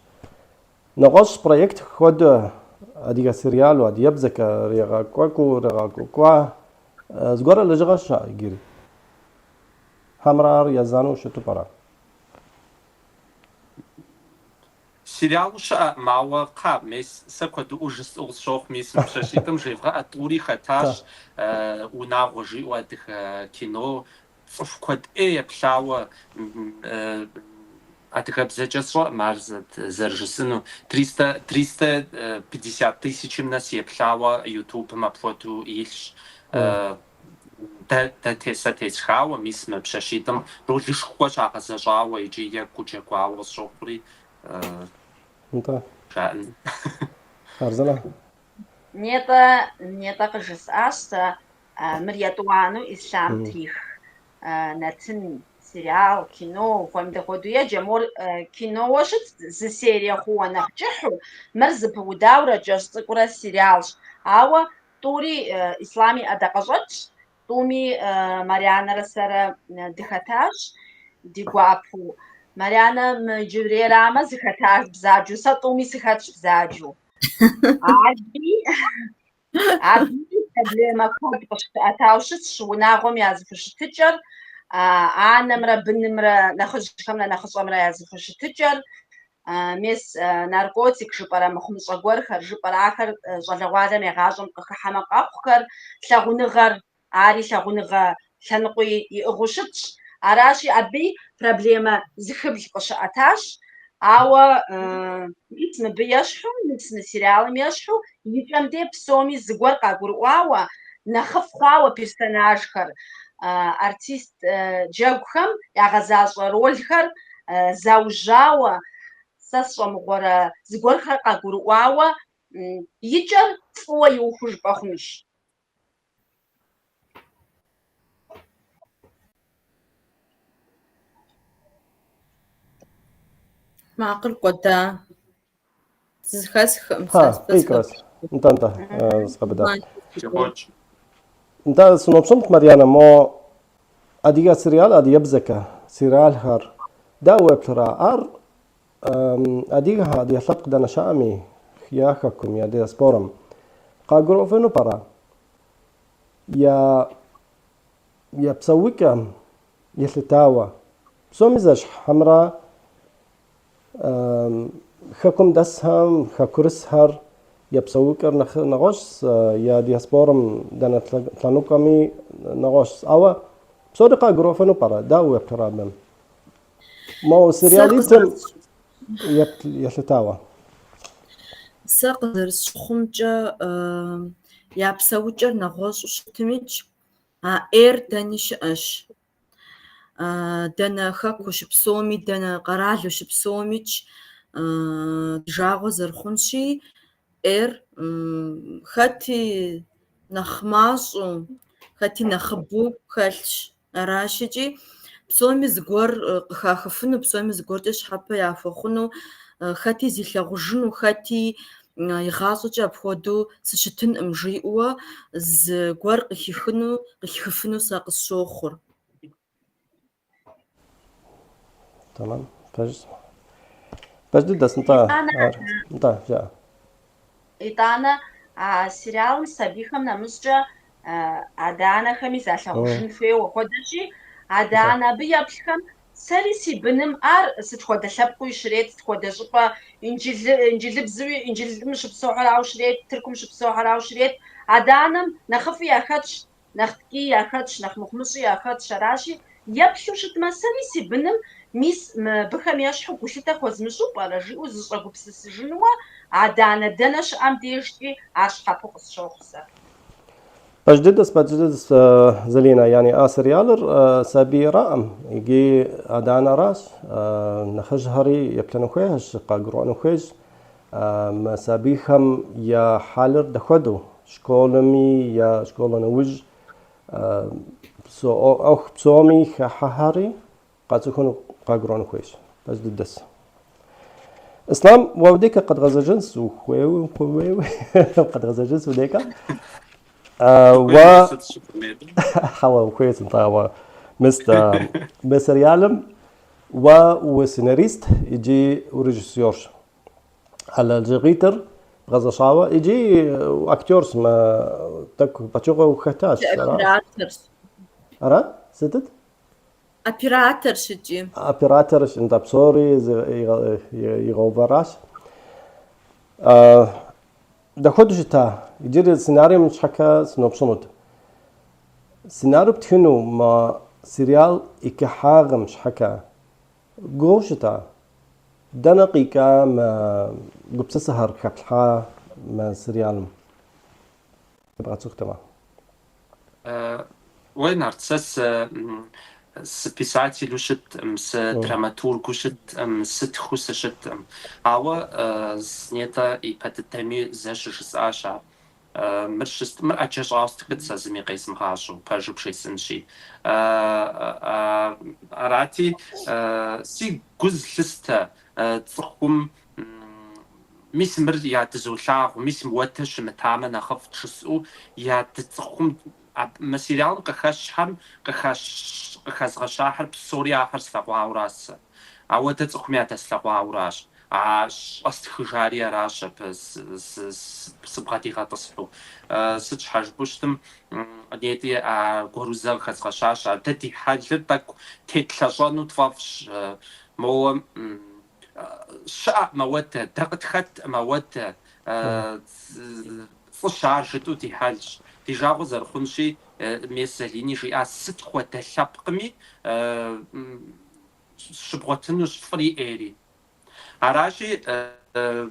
نغش بروجكت خود اديغا سريال وادي يبزك ريغا كوكو ريغا كوكوا زغور لجغش يجري همرار يزانو شتو برا سريال شا ماوا قاب ميس سكوت اوجس اوغشوخ ميس مشاشيتم جيفغا اتوري خطاش وناغوجي وادخ كينو فكوت اي بلاوا أتخبزجسوا مرزت زرجسنو 350 тысяч нас еплава YouTube мапфоту илш та теса тесхава мис мапшашитам рулиш хоч агазажава иджи я кучеквава сохри انت шан خارزنا нета кажес аста мриятуану ислам трих натин сериал кино фамда ходуя джамор кино вошит за серия хуана чеху мерз будаура just кура сериал ава тури ислами адaqajat туми мариана расара дихаташ дигуапу мариана мджурерама зихаташ бзаджу сатуми сихач бзаджу аби проблема код атаушит шунагом язфштичер анамра бинмра нахожкамна нахосамра язфштичер мес наркотик жыпара мхмшагор хар жыпара ахар жалагвада мегажым кхахама капхар лагуныгар ари лагуныга ланкуи игушит араши аби проблема зхыбл коша аташ ава итме бияшху нитсне сериалым яшху итамде псоми згор кагурвава нахфхава персонажхар артист джагхам ягазашва рольхар заужава сасомгора згорхар кагурвава ичар фой ухуж бахмиш معقل قدا زخس прекрасно انت سقبدا انت سنوبسمت مريانا مو اديغا سريال ادي يبزكا سريال هر داو ابترا ار اديغا ادي حلق دنا شامي خياخكم يا دي سبورم قاغرو فينو برا يا بسويكا يلتاوا بسوميزاش حمراء خكم دسهم خكرس هر يبسوكر نغوش يا دياسبورم دانا تلانوكامي نغوش أوا بصدقة غروفنو برا داو يبترابم مو سرياليتم يلتاوا سقدر سخمجة يبسوكر نغوش شتمج إير دانيش أش دانا خاكوش بسومي دانا قرالوش بسوميج جاغو زرخونشي إير خاتي نخماسو خاتي نخبو خالش راشجي بسومي زغور خاخفنو بسومي زغور دش حبا يافخنو خاتي زيلغوجنو خاتي يغاسو جاب خودو سشتن امجيوا زغور قخفنو ساقسوخر تمام فجد داس انت جا итана сериал сабихам намусча адана хами залхужин фео ходачи адана биябхам سەری سی بنم ستخۆدە لەبقوی شرێت ستخۆدە ژقە ئینجیل بزوی ئینجیل شبسۆ هەراو شرێت ترکم شبسۆ هەراو شرێت ئادانم نەخفی یاخەتش نەختکی یاخەتش نەخمخمشی یاخەت شەراشی یەبشوشتمە سەری سی بنم میس بخەمیاش حکوشتە خۆزمش و پەرەژی و زشەگو بسسژنوە ئادانە دەنەش ئەم دێشتی ئاشقاپۆ قسشۆخسە بجدد زلينا يعني سريالر سابي رام يجي أدانا راس نخجهري يبلن خويش قاقرون خويش ما سابيخم يا حالر دخدو شكولمي يا شكولنا وج سو أو بسومي خحهري قد يكونوا قاقرون خويش بجدد دس إسلام وديك قد غزا جنس وخوي قد غزا جنس وديك و حوا كويس انت مستر يعلم وسيناريست يجي وريجيسيور على الجيتر غزا شاوا يجي اكتورس ما تك باتشوغا وختاش ارا ستت ابيراترش يجي ابيراترش انت بصوري يغوبراش ده خدجتا يجري السيناريو مش حكا سنوبشنود سيناريو بتكونوا ما سيريال إكحاغ مش حكا قوشتا دنقيقة ما قبس سهر كتلها ما سيريال تبغى تختمه وين ارتسس списатель ушит драматург ушит сытхус ушит ава снета и патетами зашиш аша مرشست مر أجش عاست قد سازمي قيس مخاشو باجوب شيء سنشي أراتي سي جزء لسته تصخم ميسمر يا تزولشاغ ميسم واتش متعامل نخف تشسو يا تتصخم مسيران قخش هم قخز غشاحر بسوريا حر سلقوا وراس عودت تخميات سلقوا وراش عاش أستخجاري راشة بس سبقتي غاتصحو ست حاج بوشتم نيتي غروزا خز غشاش تدي حاجة تك تتلاشانو تفافش مو شاء موته دقت خت موته فشار شتو تي حاج تجاوز الخنشي ميساليني شيء ست خوات شابقمي شبغتنوش فري ايري عراشي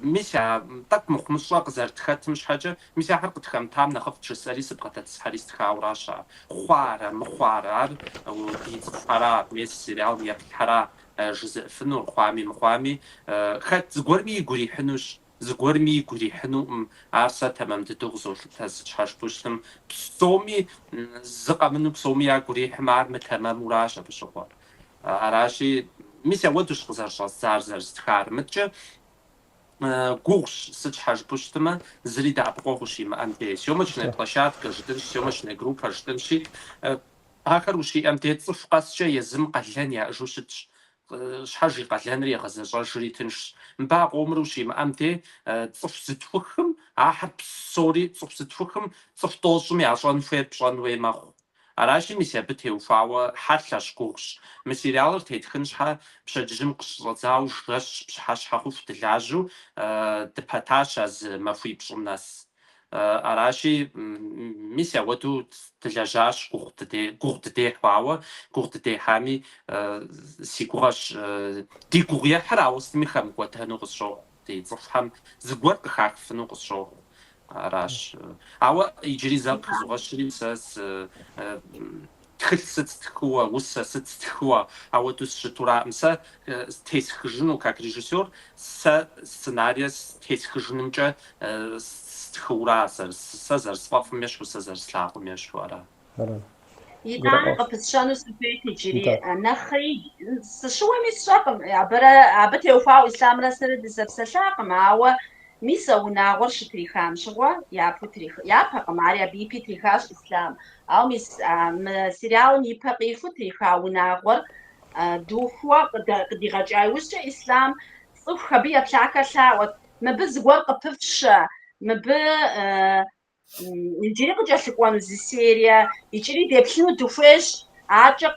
ميسا تك مخمصة قزرت خات مش حاجة ميسا حرقت خمتام نخفت شسالي سبقت تسحري ستخاوراشا خوارا مخوارا وديت حرا ميس سيريال ياك حرا جزء فنور خوامي مخوامي خات زقورمي يقولي حنوش زقورمي يقولي حنو عرسة تمام تدوغزو تاز حاج بوشتم بصومي زقا منو بصومي يقولي حمار متمام وراشا بشغل عراشي ميسا ودوش قزر شاس زار ستخار متجه قوش ست حاج بوشتما زري دا بقوشي ما أمتي سيومشنا بلاشات جدن سيومشنا جروب هجدن شي آخر وشي أمتي تصف قاس شي يزم قلان يا أجوشتش شحاجي قلان ري غزة جري تنش مباق عمرو شي ما أمتي تصف ستفخم آخر بصوري تصف ستفخم تصف توصمي عشان فيت بشان وي ماخو عراشي ميسا بتهو فاوة حتلاش قوش مسيريالر تيتخنش حا بشجم قشرزاو شغش بشحاش حاخو فتلاجو دبهتاش از مفوي بشمناس عراشي ميسا ودو تلاجاش قوغت دي فاوة قوغت دي حامي سيقوغاش دي قوغيا حراوست ميخام قواتهنو قصشو دي تصفحام زقوات قخاقفنو قصشو راش عوا يجري زاق زغشري ساس تخلصت تخوا وسا ست تخوا عوا دوس شطورا مسا تيس خجنو كاك ريجيسور سا سيناريوس تيس خجنمجا تخورا سازر صفاف مشو سازر سلاق مشو ارا يدان قبسشانو سبيتي جري نخي شو ميساقم عبتي وفاو اسلام راسر دسبساقم عوا ميسا وناغور شتري خام شغوا يا بوتري يا بقماريا بي بي تريخاش اسلام او ميس سيريال ني بقي فتري خا وناغور دوخوا قدي غاجاي وش اسلام صف خبيه بشاكا شا ما بزغور قففش ما ب نجري قجا شكوان زي سيريا يجري ديبشنو دوفش АкӀэ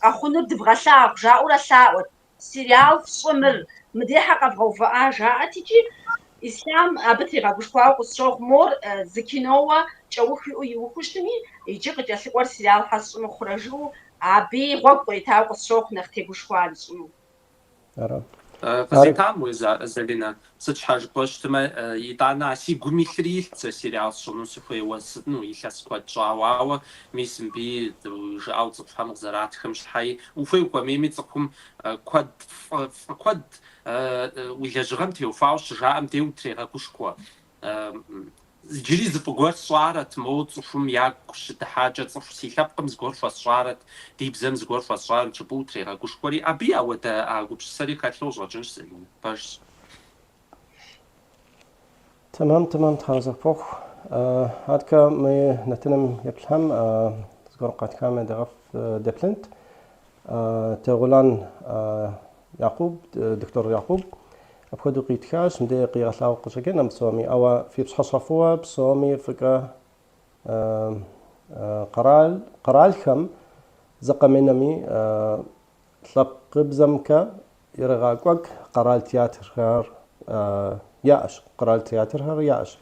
къэхъунур дывгъэлъагъу жаӀэурэ лъаӀуэт. Сериал фщӀымыр мыдехьэ къэвгъэувыӀа жаӀэт икӀи Ислъам абы тригъэгушхуауэ къысщохъу. Мор зы киноуэ кӀэух иӀу иухыу щытми, иджы къыкӀэлъыкӀуэр сериал хьэсщӀыну хъурэ жыӀэу абы гъуэгу къитауэ къысщохъу нэхъ тегушхуар ищӀыну. Къызитам уи Залинэ, сыт щхьэ жыпӀэ щытымэ, итӀанэ си гум илъыр илът сэ сериал сщӀыну сыхуейуэ сытну илъэс куэд щӀауэ, ауэ мис мыбы жыӀэу цӀыхухэм къызэратхэм щхьэи ухуей ухуэмейми цӀыхум куэд уи лэжьыгъэм теухуауэ щыжаӀэм де утрегъэгушхуэ. Иджыри зыфӀыгуэр сщӀарэт, моуэ цӀыхум ягу щыдыхьакӀэ цӀыху си лъэпкъым зыгуэр хуэсщӀарэт, ди бзэм зыгуэр хуэсщӀарэт, жыпӀэу утрегъэгушхуэри, абы ауэдэ гупсысэри хэлъу щӀэкӀынщ Залинэ. Пэжщ. تمام تحرز فوق هادكا مي نتنم يبلهم زغور قد كامل دغف دبلنت تغولان يعقوب دكتور يعقوب أبخدو قيتكاش مدي قيغلاو قشكين بصومي أو في بصحصفوه بصومي فكرة قرال خم زقمينمي لقبزمكا يرغاقوك قرال تياتر خير ياش قرال تياتر هر ياش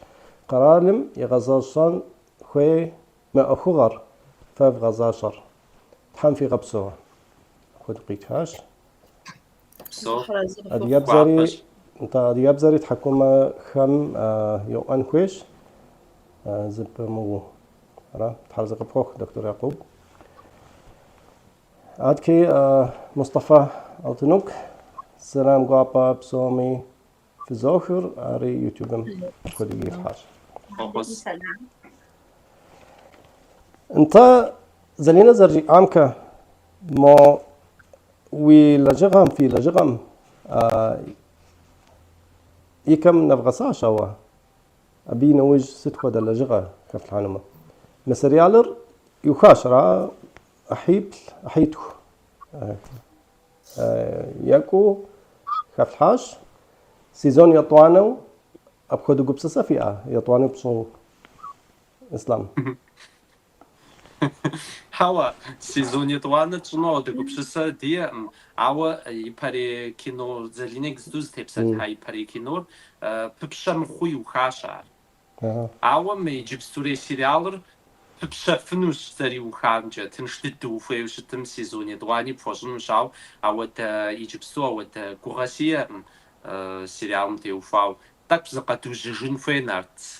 قرالم يغزاشان خوي ما أخوغر فاف غزاشر تحم في غبسوه خد قيتهاش أدياب زاري تحكوما خم يوان خويش زب مو را تحرز قبخوخ دكتور يعقوب عادكي مصطفى ألتنوك سلام قابا بصومي في زوخر أري يوتيوبم خدي يفحش انت زلينا زرجي عامك مو وي لجغم في لجغم يكم نبغصاش أوا أبي نوج ست خد لجغة كيف الحنمة مسريالر يخاشرا أحيتو ياكو كيف الحاش سيزون يطوانو أبخدو قبصة فيها يطوانو بصو إسلام هوا سيزون يطوانو تشنو دقبصة دي عوا يباري كينو زلينك زدوز تبسات هاي يباري كينور ببشم خوي وخاشار عوا ما يجيب ستوري سيريالر ببشفنوش زري وخامجة تنشتدو فيوش تم سيزون يطواني بفوشنو شاو عوا تا يجيب ستو عوا تا كوغاسية сериалым теуфау так зэкъэтыужьыжын хуей нарт.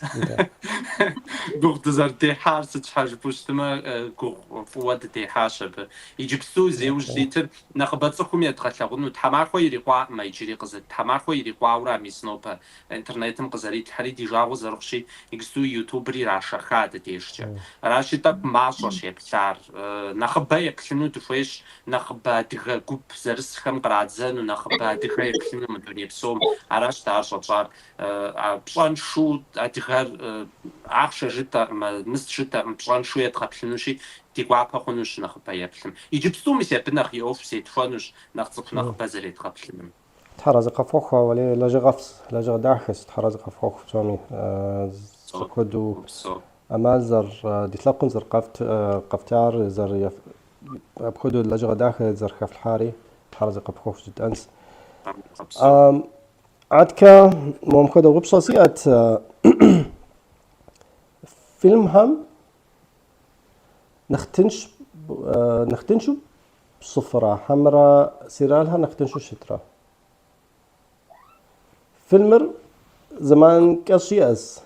Гугъу дызэрытехьар сыт щхьэ жыпӀэу гугъу фӀыуэ дытехьащ абы. Иджыпсту зеужь зитыр нэхъыбэ цӀыхум едгъэлъэгъуну тхьэмахуэ ирикъуаӀымэ иджыри тхьэмахуэ ирикъуауэ мис нобэ интернетым къызэритлъхьэри ди жагъуэ зэрыхъущи иджыпсту ютубри ирашэха дыдежкӀэ. Аращи тӀэкӀу мащӀэщ еплъар. Нэхъыбэ еплъыну дыхуейщ, нэхъыбэ адыгэ гуп зэрысхэм кърадзэну, нэхъыбэ адыгэ еплъыну мы дуней псом. Аращ дэ ар щӀэпщӀар. Пщӏэншу адыгэр ахъшэ жытӏэӏымэ, мыс жытӏэӏым, пщӏэншу едгъэплъынущи ди гуапэ хъунущ нэхъыбэ еплъым. Иджыпсту мис абы нэхъ и ӏуэху сетхуэнущ нэхъ цӏыху нэхъыбэ зэредгъэплъыным. تحرز قفوخ ولي لجغ داخس تحرز قفوخ تومي سكودو أمال زر ديتلقن زر قفتار زر أبخدو لجغ داخل زر خف الحاري تحرز قفوخ جد أنس عادكا ممكن أقول بصوصيات فيلم هم نختنشو بصفرة حمراء سيرالها نختنشو شترة فيلمر زمان كاشياس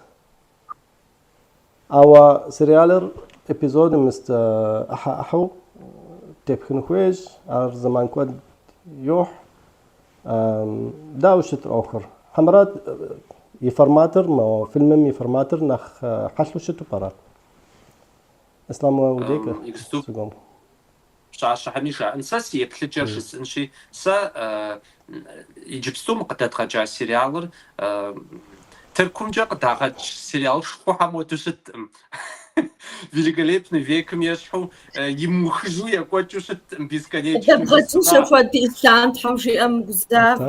أو سيريالر إبيزود مست أحو تبخن خويش أر زمان كود يوح داو شتر آخر حمرات يفرماتر ما فيلم يفرماتر نخ حشلو شتو برا إسلام وديك سقوم شحنيشة إنساس يبلجر شس إنشي سا يجبستو مقدت خجا سيريالر تركم جا قداغج سيريال شخو حموتو ستم великолепный веком яшху ему хожу я хочу что бесконечно это против фотоислян там же бузав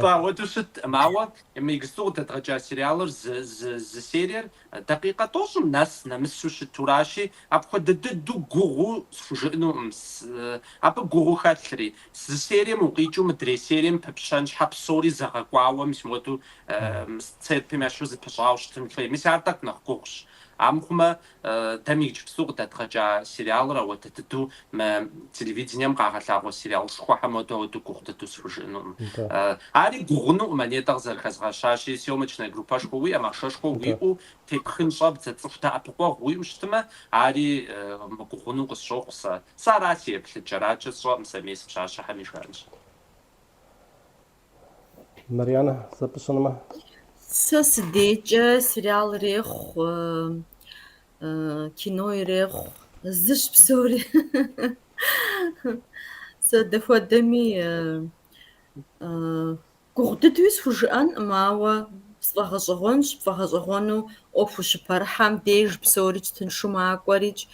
ودوشت ماوا ميغسو تترجع سيريالر ز سيرير دقيقة توصل ناس نمسوش التراشي أبخد دو غورو سجنو أب غورو خاطري سيري موقيتو مدري سيري ببشانش حب سوري زغاقواوا مش مودو تصير بمشو زي بشاوش تمثلي مش عارتك نخقوش عمخما دميج في سوق تترجع سيريالر أو تتدو ما تلفزيون قاعد سيريال شخوحة مودو دو غورتو سجنو عادي غورنو ماني تغزل خزغشاشي سيومتشنا جروباش قوي أما شاش قوي أو تكخن شاب تتصفتا أبقوا قوي وشتما عادي غورنو قصوق صاراتي بتجرات صوم سميس شاشة حميشانش مريانا زبشنما سديج سريال ريخ كينو ريخ زش بسوري سدفو دمي قرددوس فجأن ماوا بفغزغونو أوفوش برحم ديج بسوري تنشو معاكوريج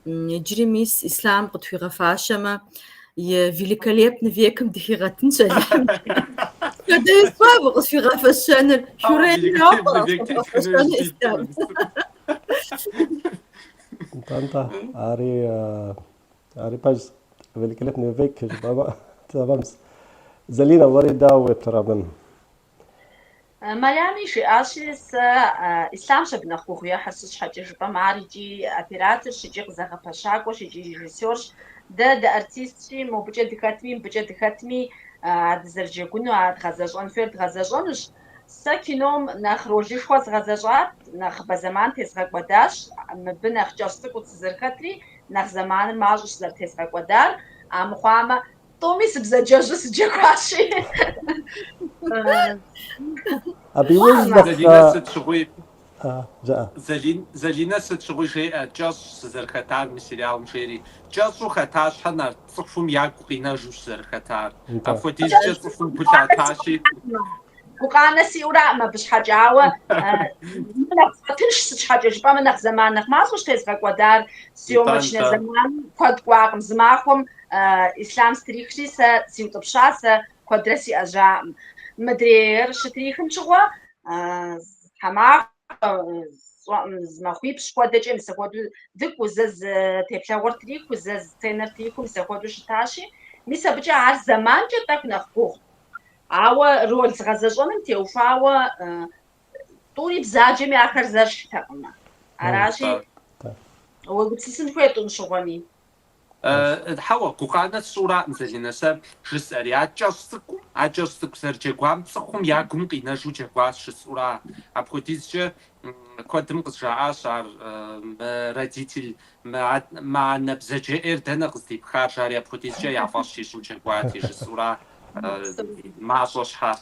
جريميس إسلام قد في غفاشما великолепно веком дохератын шалям. Когда я слабо قد في غفاشانا شورين إسلام. Tanta Ari باج великолепный век баба تمامس زلينا وريدا وبترابن ملامي شي أشيس إسلام شبنا خويا حسش حاجة جبا معرجي أبيراتر شجيق زغا باشاكو شجي ريسيرش ده أرتيستي مو بجد ختمي عاد زرجيكونو عاد غزاجون فرد غزاجونش ساكنوم ناخ روجي خواز غزاجات ناخ بزمان تزغاق بداش بناخ جاستك وتزركتري ناخ زمان معجوش زر تزغاق بدار مخواما تومي سبزاجوش سجيكواشي أبي وزن زلينا ستشغل شيء جاس زرختار مسيريال مشيري جاسو ختاش حنا تصفهم ياقوقينا جوش زرختار أفوتيز جاس تصفهم بتعتاشي وقانا سيورا ما بش حاجاوة تنش سج حاجة جبا منخ زمانك ما صوش تزغق ودار سيومشنا زمان قد قواقم زماخهم إسلام ستريخشي سيوتب شاسة قد رسي أجام مدرير شتريخن شغوا حماق زماخوي بشكوا دجي مسكودو دك وزز تبلاور تريك وزز تينر تريك مسكودو شتاشي ميسا بجي عار زمان جدك نخبوخ عوا رول غزاجون انتي وفاوا طوري بزاجمي آخر زاج تقنا عراشي وقتسن فويتون شغوني حوا قوقانا الصورة مثل نسب شسألي عجستكو سرجيقوام تصخم ياقوم قينا جو جيقواس شسورة أبخوتيز كودم قصجا آشار رديتل مع نبزجي إردنا قصدي بخار جاري أبخوتيز جا يعفاش شو جيقواتي شسورة ما صوشها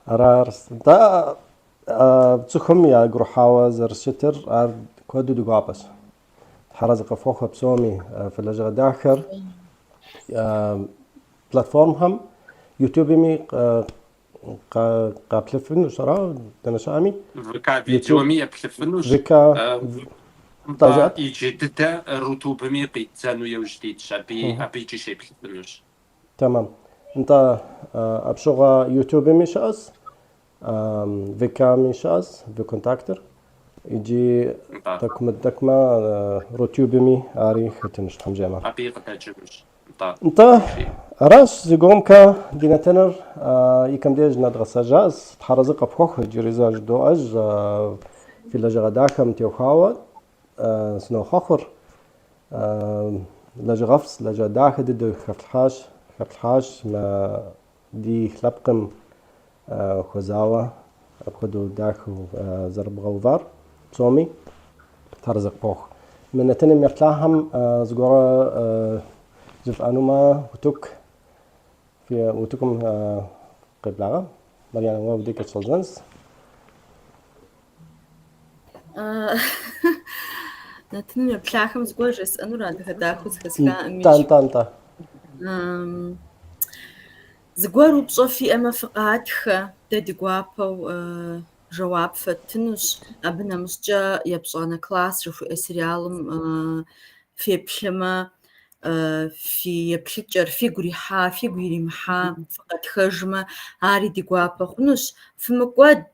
أراس دا بتخم يا جروحاوة زرشتر كودو دقابس حرز قفوخ بسومي في اللجغة داخر بلاتفورم هم يوتيوب مي قابلفن وشرا دنشامي فيديو مي قابلفن فيكا طازات يجدد رطوب مي قيتزانو يوجديد شابي أبيجي شي بلفنوش تمام انت ابشغا يوتيوب مي شاس فيكا مي شاس في كونتاكتر يجي تكما روتيوبمي عاري ختنش حمجامة حقيقة تجمش انت راس زيقومكا ديناتنر يكم ديج ندغس جاز تحرزق بخوخ جريزاج دواج في لجغة داكم تيوخاوة سنو خخر لجغفس لجغة داك دو خفتحاش ما دي خلبقم خوزاوة أبخدو داكو زرب غوفار بسومي ترزق بوخ من تاني مرتلاهم زغورا جف أنوما وتوك في وتوكم قبلها مريانا ما بديك تشلزنس نتني مرتلاهم زغورا جس أنو راد هداكو زخسكا أميش تانتا زغورو بصوفي أما فقاتخ دادي قوابو جواب فتنوش أبنا مسجا يبصانا كلاس رفو أسريالم في بشما في بلتجر في قريحة في قري محا فقط خجمة عاري دي قوابا خنوش في مقود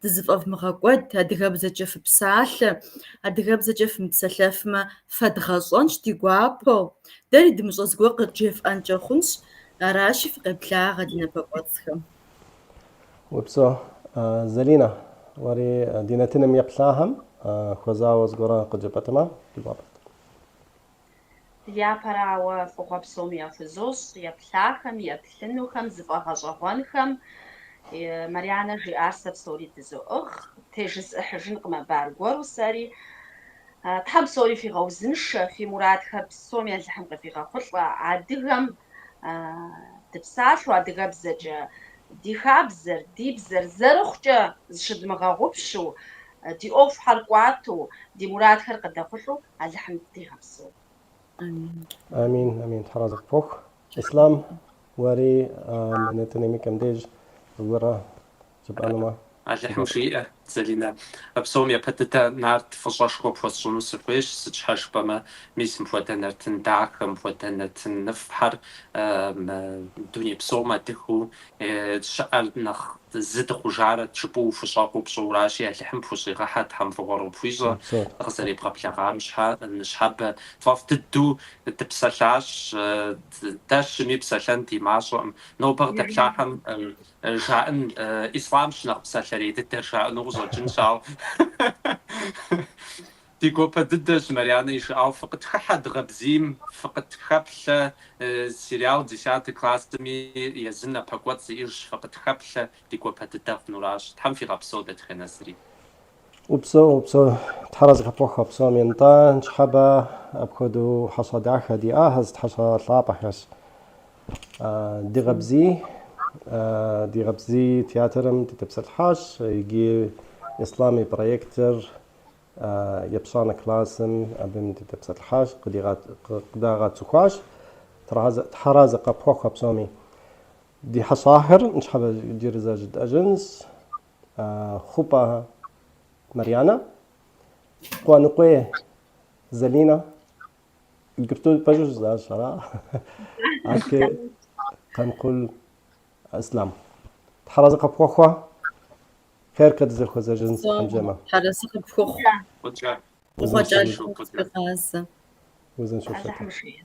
تزف في مغاقود هادغا بزاجة في بسالة هادغا بزاجة في متسلف ما فادغاصونش دي قوابا داري دي مزوز قوق جيف أنجا خنش راشي في قبلا غادي نبقوتسخم وبسو زلينا وري دينتنا ميبلاهم خوزاوز قرا قجبتما بالبابط يا براوة فوق بسوم يا فزوس يا بلاخم يا بلنوخم زفاها جوانخم مريانا جي أرسب سوري تزو تيجس إحجن قما بارغور وساري تحب سوري في غوزنش في مراد خب سوم يلحم في غخطلة عدغم تبساش وعدغم زجا دي خابزر دي بزر زرخجة شد مغاغوبشو دي أوف حرقواتو دي مراد خرق دخلو اللحم دي غبسو آمين آمين تحرزك فوق إسلام وري منتني ميكم ديج ورا جبانو ما اللحم شيء زلينا بسوم يا بتتا نارت فصاشكو فصونو سفيش سجحش بما ميسم فوتنا تندعكم فوتنا تنفحر دنيا بسوم تخو شقل نخ زد خجارة تشبو فصاقو بصوراشي اللحم فصيغة حد هم فغرو بفيزا غزالي بغا بلغام نشحب فاف تدو تبسلاش داش مي بسلان دي ماسو نوبر تبلاحم جاءن إسلام شنق بسلاري تترشا نغزو جنشاو دي كوبا ددش مريانا يشاو فقط حد غبزيم فقط خبلة سيريال ديشات كلاس دمي يزلنا باقوات زيش فقط خبلة دي كوبا ددف نوراش تحم في غبسو دتخينا سري وبسو تحرزك فوق بسو مينتا نشحبا أبخدو حصاد عخا دي هزت حصاد لابحش دي غبزي دي غبزي تياترم تتبسل حاش يجي إسلامي بروجيكتر يبصانا كلاسم أبم تتبسل حاش قداغات سخاش تحرز قبوخ بسومي دي حصاهر نشحب دي رزاجد أجنس خوبا مريانا قوانقوي زلينا قبتو بجوز زاج شرا عكي قنقول اسلام تحرزق بخوخوا خير كدزل خوزا جنس حمجمة حرزق بخوخ وخجال بغاز وزن شوفتها اللحم شيء